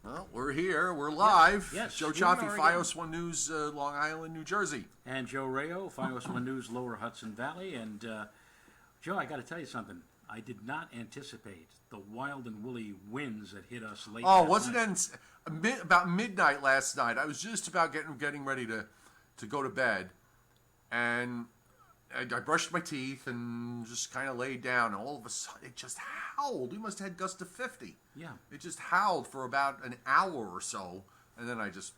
Well, we're here. We're live. Yes. Joe Here we Cioffi, are FiOS 1 News, Long Island, New Jersey. And Joe Rayo, FiOS 1 News, Lower Hudson Valley. And Joe, I got to tell you something. I did not anticipate the wild and woolly winds that hit us late. Oh, wasn't it about midnight last night? I was just about getting ready to go to bed, and I brushed my teeth and just kind of laid down, and all of a sudden it just howled. We must have had gusts to 50. Yeah. It just howled for about an hour or so, and then I just,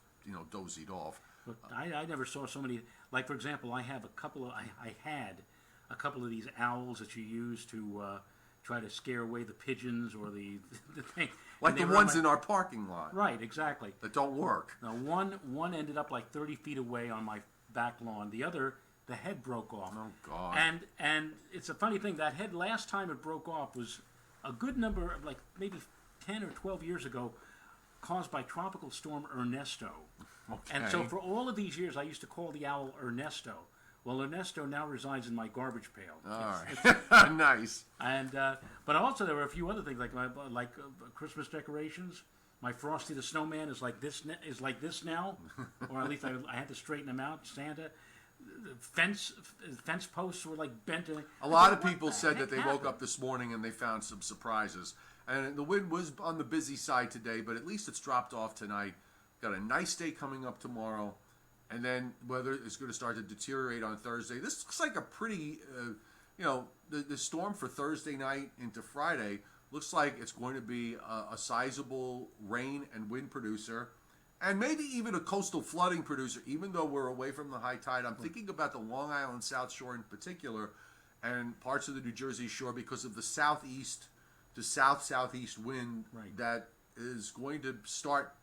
dozied off. But I never saw so many. Like, for example, I had a couple of these owls that you use to try to scare away the pigeons or the thing. Like the ones in our parking lot. Right, exactly. That don't work. Now, one ended up like 30 feet away on my back lawn. The other, the head broke off. Oh, God. And it's a funny thing. That head, last time it broke off, was a good number of, like, maybe 10 or 12 years ago, caused by Tropical Storm Ernesto. Okay. And so for all of these years, I used to call the owl Ernesto. Well, Ernesto now resides in my garbage pail. All right. Nice. And but also there were a few other things like Christmas decorations. My Frosty the Snowman is like this now, or at least I had to straighten them out. Santa, fence posts were like bent. A lot of people said that they woke up this morning and they found some surprises. And the wind was on the busy side today, but at least it's dropped off tonight. Got a nice day coming up tomorrow. And then weather is going to start to deteriorate on Thursday. This looks like a pretty, the storm for Thursday night into Friday looks like it's going to be a sizable rain and wind producer, and maybe even a coastal flooding producer, even though we're away from the high tide. I'm thinking about the Long Island South Shore in particular and parts of the New Jersey shore because of the southeast to southeast wind that is going to start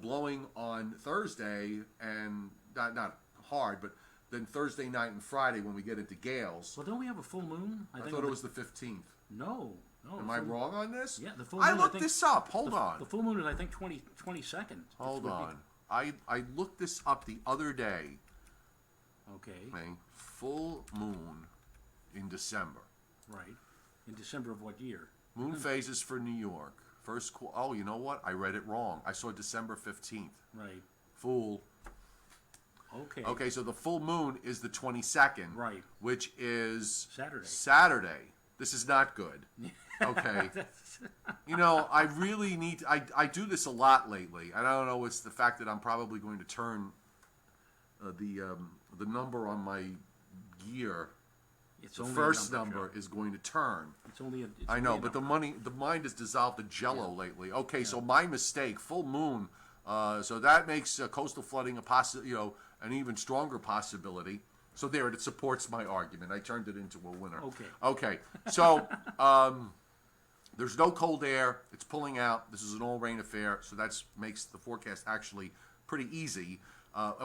blowing on Thursday, and not hard, but then Thursday night and Friday when we get into gales. Well, don't we have a full moon? I thought it was the 15th. No. Am I wrong on this? Yeah, the full moon. I looked this up. Hold on. The full moon is, I think, 22nd. Hold on. I looked this up the other day. Okay. Full moon in December. Right. In December of what year? Moon phases for New York. First quarter. Oh, you know what? I read it wrong. I saw December 15th. Right. Fool. Okay. Okay, so the full moon is the 22nd. Right. Which is Saturday. This is not good. Okay. I really need to, I do this a lot lately. And I don't know, it's the fact that I'm probably going to turn the number on my gear. The first number is going to turn. I know, but the mind has dissolved to jello lately. Okay, so my mistake. Full moon. So that makes coastal flooding an even stronger possibility. So there, it supports my argument. I turned it into a winner. Okay. So there's no cold air. It's pulling out. This is an all-rain affair. So that makes the forecast actually pretty easy.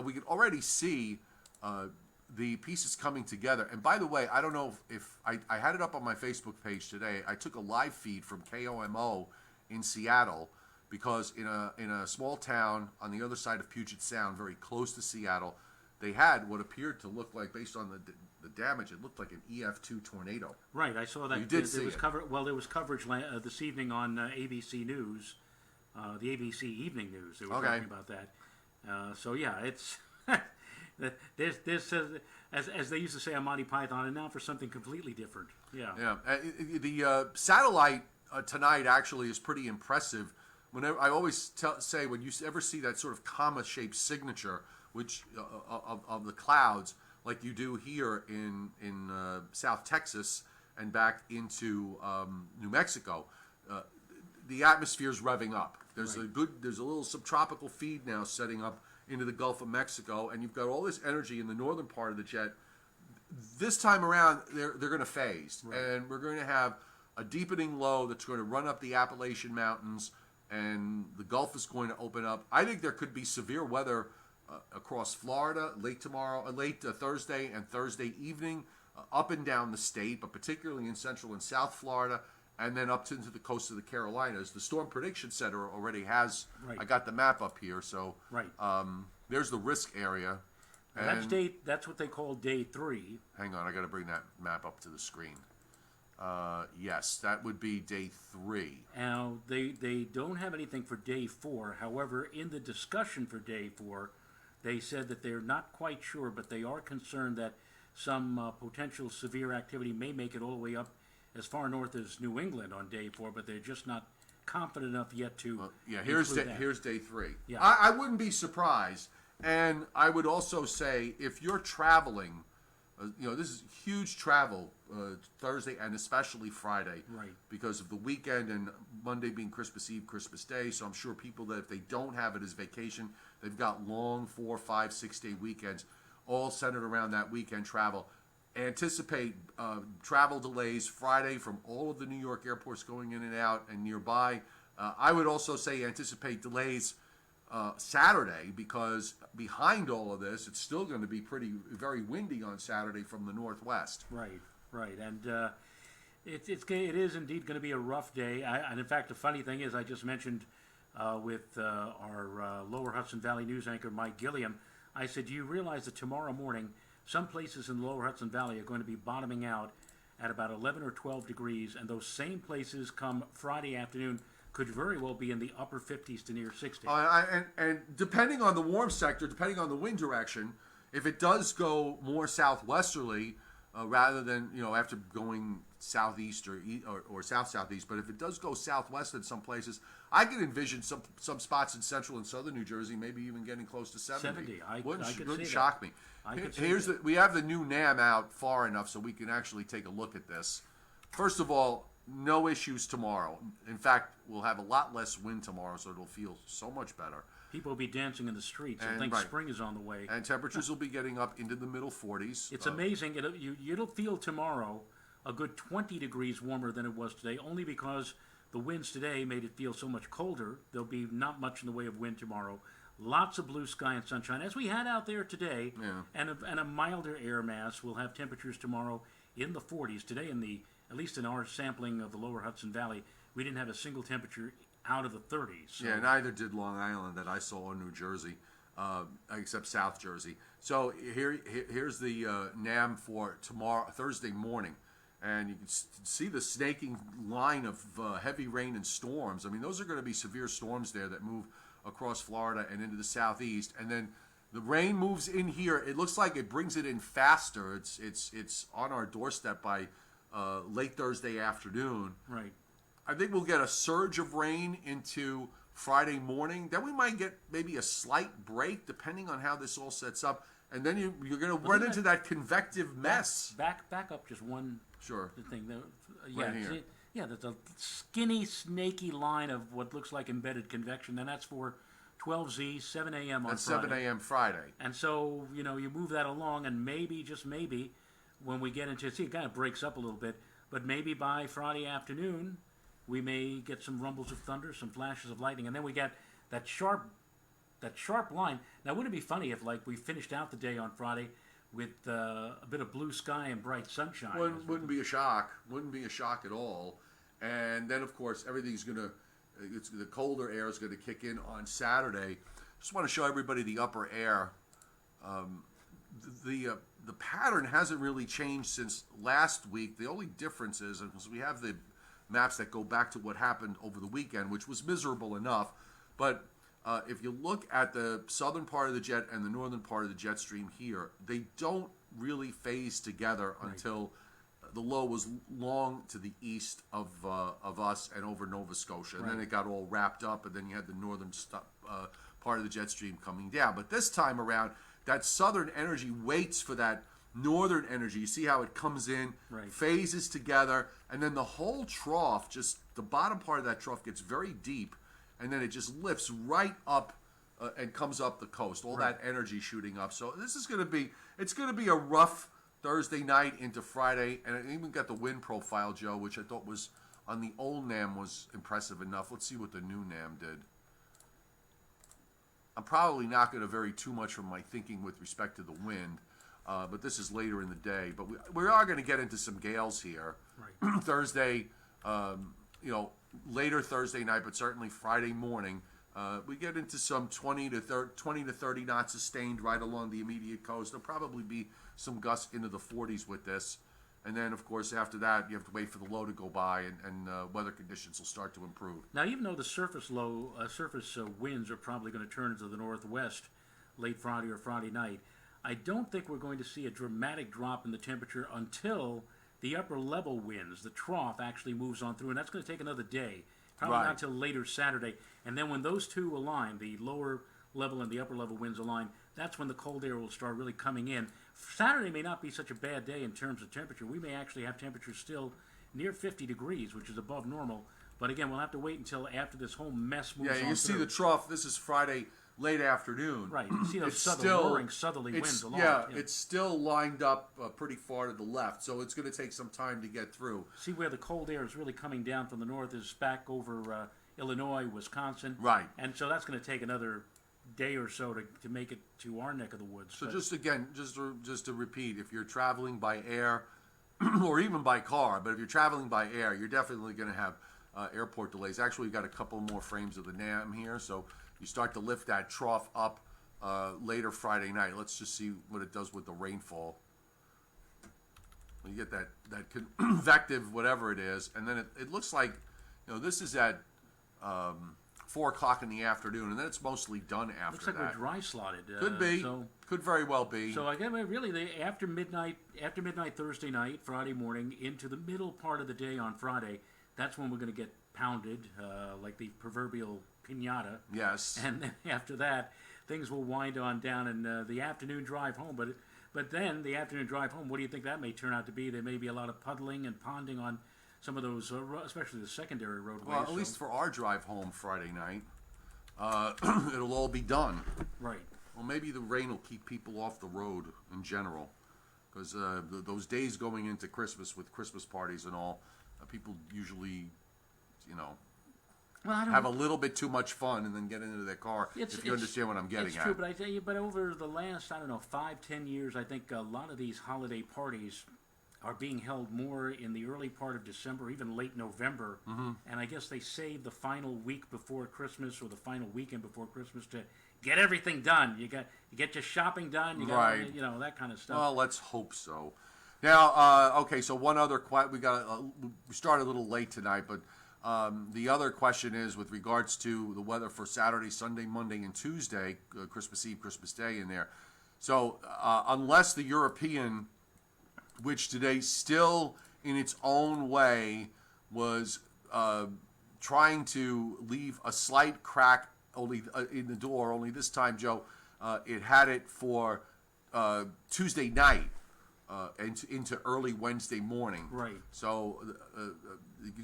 We can already see the pieces coming together. And by the way, I don't know if I had it up on my Facebook page today. I took a live feed from KOMO in Seattle because in a small town on the other side of Puget Sound, very close to Seattle, they had what appeared to look like, based on the damage, it looked like an EF2 tornado. Right, I saw that. You did see it. There was coverage this evening on ABC News, the ABC Evening News. They were talking about that. So yeah, it's there's as they used to say on Monty Python, and now for something completely different. Yeah. The satellite tonight actually is pretty impressive. Whenever I always say, when you ever see that sort of comma-shaped signature, which of the clouds, like you do here in South Texas and back into New Mexico, the atmosphere's revving up. There's a little subtropical feed now setting up into the Gulf of Mexico, and you've got all this energy in the northern part of the jet. This time around, they're going to phase, and we're going to have a deepening low that's going to run up the Appalachian Mountains, and the Gulf is going to open up. I think there could be severe weather across Florida late Thursday and Thursday evening, up and down the state, but particularly in Central and South Florida, and then up into the coast of the Carolinas. The Storm Prediction Center already has. I got the map up here, so there's the risk area. That's what they call day 3. Hang on, I got to bring that map up to the screen. Yes, that would be day 3. Now, they don't have anything for day 4. However, in the discussion for day 4, they said that they're not quite sure, but they are concerned that some potential severe activity may make it all the way up as far north as New England on day 4, but they're just not confident enough yet to. Here's day 3. Yeah. I wouldn't be surprised, and I would also say if you're traveling, this is huge travel Thursday and especially Friday, Right. because of the weekend and Monday being Christmas Eve, Christmas Day. So I'm sure people that if they don't have it as vacation, they've got long 4, 5, 6-day weekends, all centered around that weekend travel. Anticipate travel delays Friday from all of the New York airports going in and out and nearby. I would also say anticipate delays Saturday, because behind all of this, it's still going to be very windy on Saturday from the northwest. Right, and it is indeed going to be a rough day. And in fact, the funny thing is, I just mentioned with our Lower Hudson Valley news anchor Mike Gilliam, I said, do you realize that tomorrow morning some places in the Lower Hudson Valley are going to be bottoming out at about 11 or 12 degrees, and those same places come Friday afternoon could very well be in the upper 50s to near 60. And depending on the warm sector, depending on the wind direction, if it does go more southwesterly, rather than after going southeast or south-southeast, but if it does go southwest in some places, I could envision some spots in central and southern New Jersey maybe even getting close to 70. Wouldn't shock me. We have the new NAM out far enough so we can actually take a look at this. First of all, no issues tomorrow. In fact, we'll have a lot less wind tomorrow, so it'll feel so much better. People will be dancing in the streets and think spring is on the way. And temperatures will be getting up into the middle 40s. It's amazing. It'll feel tomorrow a good 20 degrees warmer than it was today, only because the winds today made it feel so much colder. There'll be not much in the way of wind tomorrow. Lots of blue sky and sunshine, as we had out there today, and a milder air mass. We'll have temperatures tomorrow in the 40s. Today, at least in our sampling of the Lower Hudson Valley, we didn't have a single temperature out of the 30s. So. Yeah, neither did Long Island that I saw in New Jersey, except South Jersey. So here's the NAM for tomorrow, Thursday morning. And you can see the snaking line of heavy rain and storms. I mean, those are going to be severe storms there that move across Florida and into the southeast. And then the rain moves in here. It looks like it brings it in faster. It's on our doorstep by late Thursday afternoon. Right. I think we'll get a surge of rain into Friday morning. Then we might get maybe a slight break, depending on how this all sets up. And then you're going to run into that convective mess. Back up just one thing. Right here. There's a skinny, snaky line of what looks like embedded convection, and that's for 12Z, 7 a.m. on Friday. That's 7 a.m. Friday. And so, you move that along, and maybe, just maybe, when we get into it kind of breaks up a little bit, but maybe by Friday afternoon, we may get some rumbles of thunder, some flashes of lightning, and then we get that sharp line. Now, wouldn't it be funny if, we finished out the day on Friday with a bit of blue sky and bright sunshine? Wouldn't be a shock. Wouldn't be a shock at all. And then, of course, everything's the colder air is going to kick in on Saturday. Just want to show everybody the upper air. The pattern hasn't really changed since last week. The only difference is, because we have the maps that go back to what happened over the weekend, which was miserable enough, but if you look at the southern part of the jet and the northern part of the jet stream here, they don't really phase together until the low was long to the east of us and over Nova Scotia. And then it got all wrapped up, and then you had the northern part of the jet stream coming down. But this time around, that southern energy waits for that northern energy. You see how it comes in, phases together, and then the whole trough, just the bottom part of that trough gets very deep, and then it just lifts right up and comes up the coast. All that energy shooting up. So this is going to be a rough Thursday night into Friday, and I even got the wind profile, Joe, which I thought was on the old NAM was impressive enough. Let's see what the new NAM did. I'm probably not going to vary too much from my thinking with respect to the wind, but this is later in the day. But we are going to get into some gales here. Right. Thursday, later Thursday night, but certainly Friday morning. We get into some 20 to 30 knots sustained right along the immediate coast. There'll probably be some gusts into the 40s with this. And then, of course, after that, you have to wait for the low to go by, and weather conditions will start to improve. Now, even though the surface winds are probably going to turn into the northwest late Friday or Friday night, I don't think we're going to see a dramatic drop in the temperature until the upper level winds, the trough, actually moves on through, and that's going to take another day, probably not until later Saturday. And then when those two align, the lower level and the upper level winds align, that's when the cold air will start really coming in. Saturday may not be such a bad day in terms of temperature. We may actually have temperatures still near 50 degrees, which is above normal. But again, we'll have to wait until after this whole mess moves on through. Yeah, you see the trough. This is Friday late afternoon. Right, you see those roaring southerly winds along. Yeah, it's still lined up pretty far to the left, so it's going to take some time to get through. See where the cold air is really coming down from the north is back over Illinois, Wisconsin. Right. And so that's going to take another day or so to make it to our neck of the woods. So just to repeat, if you're traveling by air or even by car, but if you're traveling by air, you're definitely going to have airport delays. Actually, we've got a couple more frames of the NAM here, so you start to lift that trough up later Friday night. Let's just see what it does with the rainfall. You get that convective, whatever it is, and then it looks like, this is at 4 o'clock in the afternoon, and then it's mostly done after Looks like that. we're dry slotted. Could be. Could very well be. So again, really, after midnight Thursday night, Friday morning, into the middle part of the day on Friday, that's when we're going to get pounded like the proverbial pinata. Yes. And then after that, things will wind on down in the afternoon drive home. But then the afternoon drive home, what do you think that may turn out to be? There may be a lot of puddling and ponding on some of those, especially the secondary roadways. Well, at least for our drive home Friday night, it'll all be done. Right. Well, maybe the rain will keep people off the road in general, because those days going into Christmas with Christmas parties and all, people usually, have a little bit too much fun and then get into their car, if you understand what I'm getting at. It's true, but I tell you, over the last, 5-10 years, I think a lot of these holiday parties are being held more in the early part of December, even late November, and I guess they save the final week before Christmas or the final weekend before Christmas to get everything done. You get your shopping done, you got that kind of stuff. Well, let's hope so. Now, okay, so one other we started a little late tonight, but the other question is with regards to the weather for Saturday, Sunday, Monday, and Tuesday, Christmas Eve, Christmas Day in there. So unless the European, which today still in its own way was trying to leave a slight crack only in the door, only this time, Joe, it had it for Tuesday night. Into early Wednesday morning. Right. So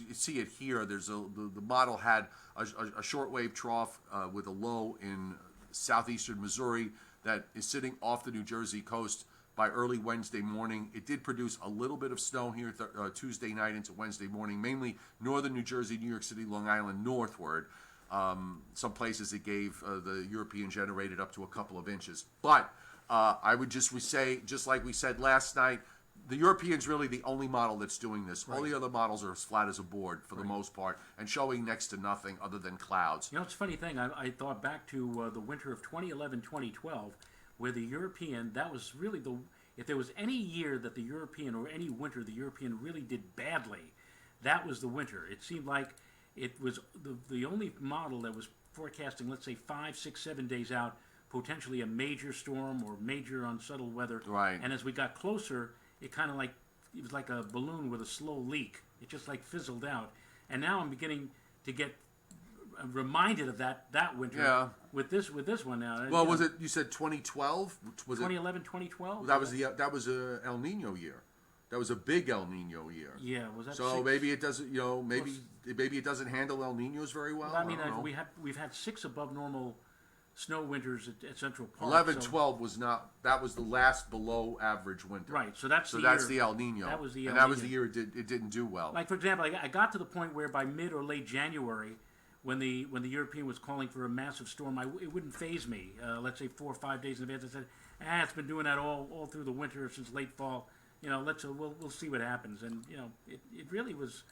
you see it here. There's the model had a shortwave trough with a low in southeastern Missouri that is sitting off the New Jersey coast by early Wednesday morning. It did produce a little bit of snow here Tuesday night into Wednesday morning, mainly northern New Jersey, New York City, Long Island, northward. Some places it gave the European generated up to a couple of inches. But I would just say, just like we said last night, the European's really the only model that's doing this. Right. All the other models are as flat as a board for the most part and showing next to nothing other than clouds. It's a funny thing. I thought back to the winter of 2011-2012, where the European, that was really if there was any year that the European, or any winter the European really did badly, that was the winter. It seemed like it was the only model that was forecasting, let's say, 5, 6, 7 days out, potentially a major storm or major unsettled weather. Right. And as we got closer, it was like a balloon with a slow leak. It just fizzled out. And now I'm beginning to get reminded of that winter with this one now. Well, was it, you said 2012? Was 2011, 2012? That was a El Nino year. That was a big El Nino year. Yeah, was that? So maybe it doesn't, maybe it doesn't handle El Ninos very well. I mean, we've had 6 above normal snow winters at Central Park. 11-12 was not. That was the last below average winter. Right. So that's the El Nino. That was the and that was the year it didn't do well. Like, for example, I got to the point where by mid or late January, when the European was calling for a massive storm, it wouldn't faze me. Let's say 4 or 5 days in advance, I said, it's been doing that all through the winter since late fall. We'll see what happens. And it really was.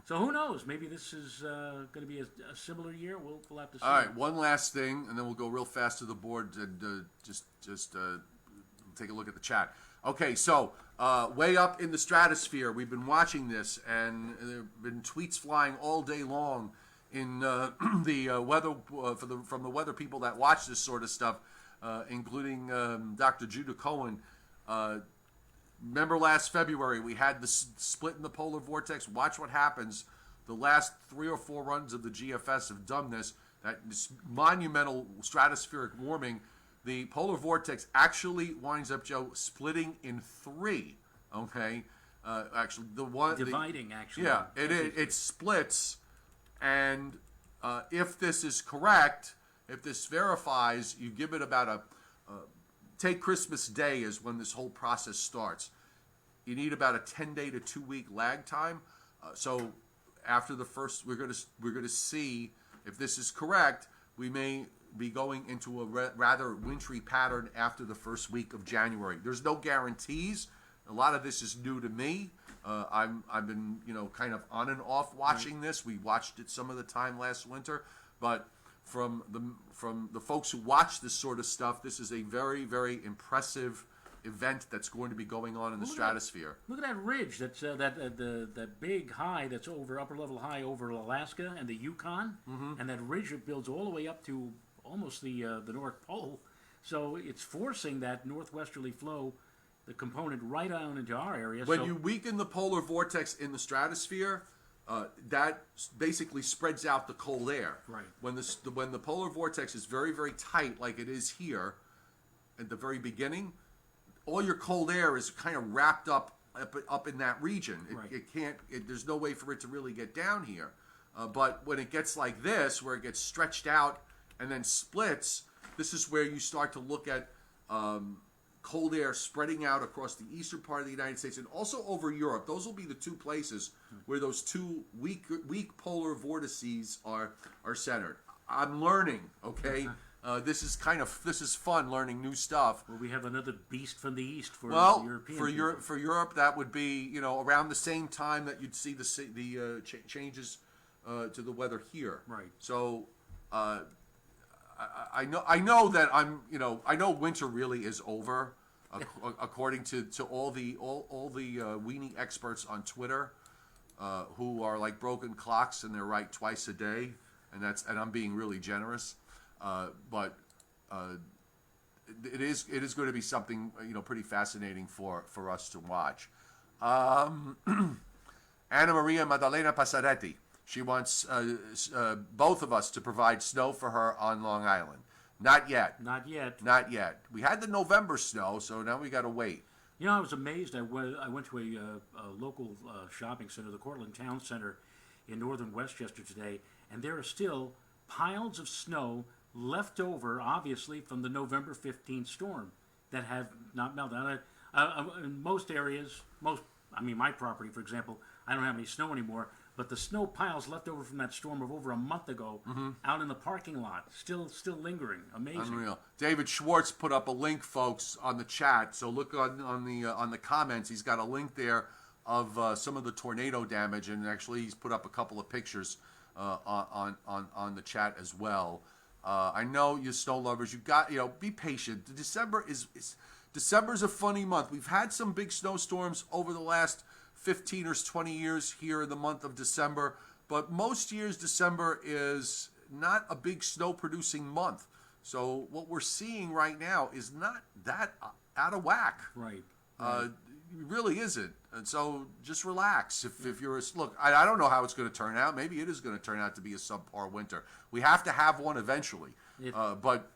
So who knows? Maybe this is going to be a similar year. We'll have to see. All right, one last thing, and then we'll go real fast to the board and just take a look at the chat. Okay, so way up in the stratosphere, we've been watching this, and there have been tweets flying all day long in the weather from the weather people that watch this sort of stuff, including Dr. Judah Cohen. Remember last February we had the split in the polar vortex. Watch what happens. The last 3 or 4 runs of the GFS have done this. This monumental stratospheric warming. The polar vortex actually winds up, Joe, splitting in 3. Okay, actually the one dividing. Actually, yeah, it splits, and if this is correct, if this verifies, you give it about a take Christmas Day is when this whole process starts. You need about a 10-day to 2-week lag time. So after the first, we're going to see if this is correct. We may be going into a rather wintry pattern after the first week of January. There's no guarantees. A lot of this is new to me. I've been kind of on and off watching this. We watched it some of the time last winter, but from the folks who watch this sort of stuff, this is a very, very impressive event that's going to be going on in the stratosphere. Look at that ridge. That's that big high that's over upper level high over Alaska and the Yukon, and that ridge builds all the way up to almost the North Pole. So it's forcing that northwesterly flow, the component, right on into our area. When you weaken the polar vortex in the stratosphere, that basically spreads out the cold air. Right. When the polar vortex is very, very tight, like it is here at the very beginning, all your cold air is kind of wrapped up in that region. It can't. There's no way for it to really get down here. But when it gets like this, where it gets stretched out and then splits, this is where you start to look at cold air spreading out across the eastern part of the United States and also over Europe. Those will be the 2 places where those 2 weak polar vortices are centered. I'm learning, okay? This is fun learning new stuff. Well, we have another beast from the east for European for Europe, that would be around the same time that you'd see the changes to the weather here. Right. So I know that I know winter really is over, according to all the weenie experts on Twitter, who are like broken clocks and they're right twice a day, and I'm being really generous, but it is going to be something pretty fascinating for us to watch. Anna Maria Maddalena Passaretti. She wants both of us to provide snow for her on Long Island. Not yet. Not yet. Not yet. We had the November snow, so now we got to wait. I was amazed. I went to a local shopping center, the Cortland Town Center in northern Westchester today, and there are still piles of snow left over, obviously, from the November 15th storm that have not melted. In most areas, my property, for example, I don't have any snow anymore. But the snow piles left over from that storm of over a month ago out in the parking lot, still lingering. Amazing. Unreal. David Schwartz put up a link, folks, on the chat. So look on the comments. He's got a link there of some of the tornado damage, and actually he's put up a couple of pictures on the chat as well. I know you snow lovers. You got be patient. December's a funny month. We've had some big snowstorms over the last 15 or 20 years here in the month of December, but most years December is not a big snow producing month. So what we're seeing right now is not that out of whack. Right. It really isn't. And so just relax. If you're look, I don't know how it's going to turn out. Maybe it is going to turn out to be a subpar winter. We have to have one eventually, but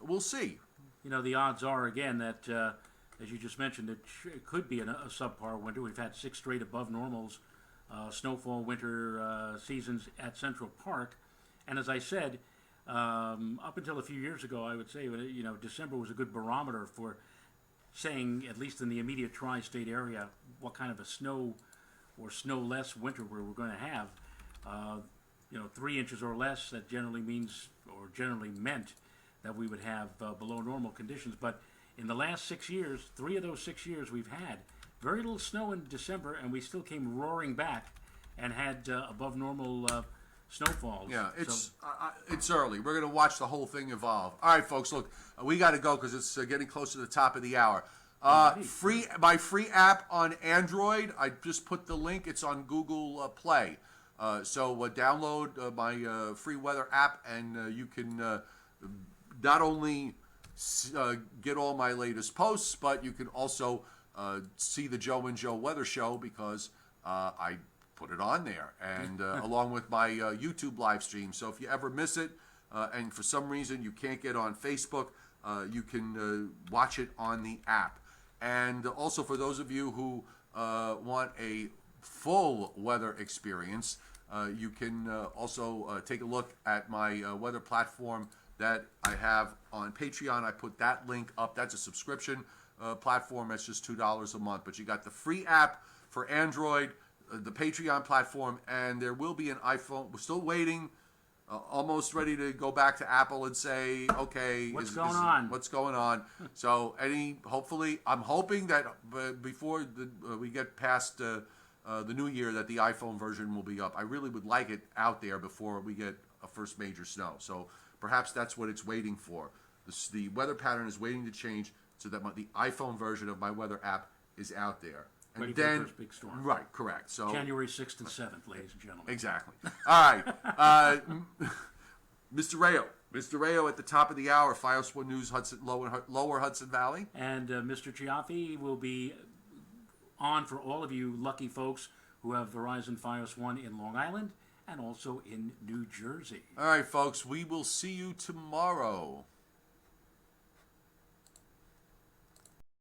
we'll see. The odds are again that. As you just mentioned, it could be a subpar winter. We've had 6 straight above normals snowfall winter seasons at Central Park. And as I said, up until a few years ago, I would say, December was a good barometer for saying, at least in the immediate tri-state area, what kind of a snow or snow-less winter we're going to have. 3 inches or less, that generally means, or generally meant, that we would have below normal conditions. But in the last 6 years, 3 of those 6 years we've had very little snow in December, and we still came roaring back and had above normal snowfalls. Yeah, it's early. We're going to watch the whole thing evolve. All right, folks, look, we got to go because it's getting close to the top of the hour. My free app on Android. I just put the link. It's on Google Play. So download my free weather app, and you can not only get all my latest posts, but you can also see the Joe and Joe Weather Show, because I put it on there, and along with my YouTube live stream. So if you ever miss it, and for some reason you can't get on Facebook, you can watch it on the app. And also, for those of you who want a full weather experience, you can also take a look at my weather platform that I have on Patreon. I put that link up. That's a subscription platform. That's just $2 a month. But you got the free app for Android, the Patreon platform, and there will be an iPhone. We're still waiting. Almost ready to go back to Apple and say, okay, what's going on? So hopefully, I'm hoping that before we get past the new year, that the iPhone version will be up. I really would like it out there before we get a first major snow. So perhaps that's what it's waiting for. The weather pattern is waiting to change so that the iPhone version of my weather app is out there. And ready then, for the first big storm. Right, correct. So January 6th and 7th, ladies and gentlemen. Exactly. All right. Mr. Rayo at the top of the hour, Fios 1 News, Lower Hudson Valley. And Mr. Cioffi will be on for all of you lucky folks who have Verizon Fios 1 in Long Island and also in New Jersey. All right, folks. We will see you tomorrow.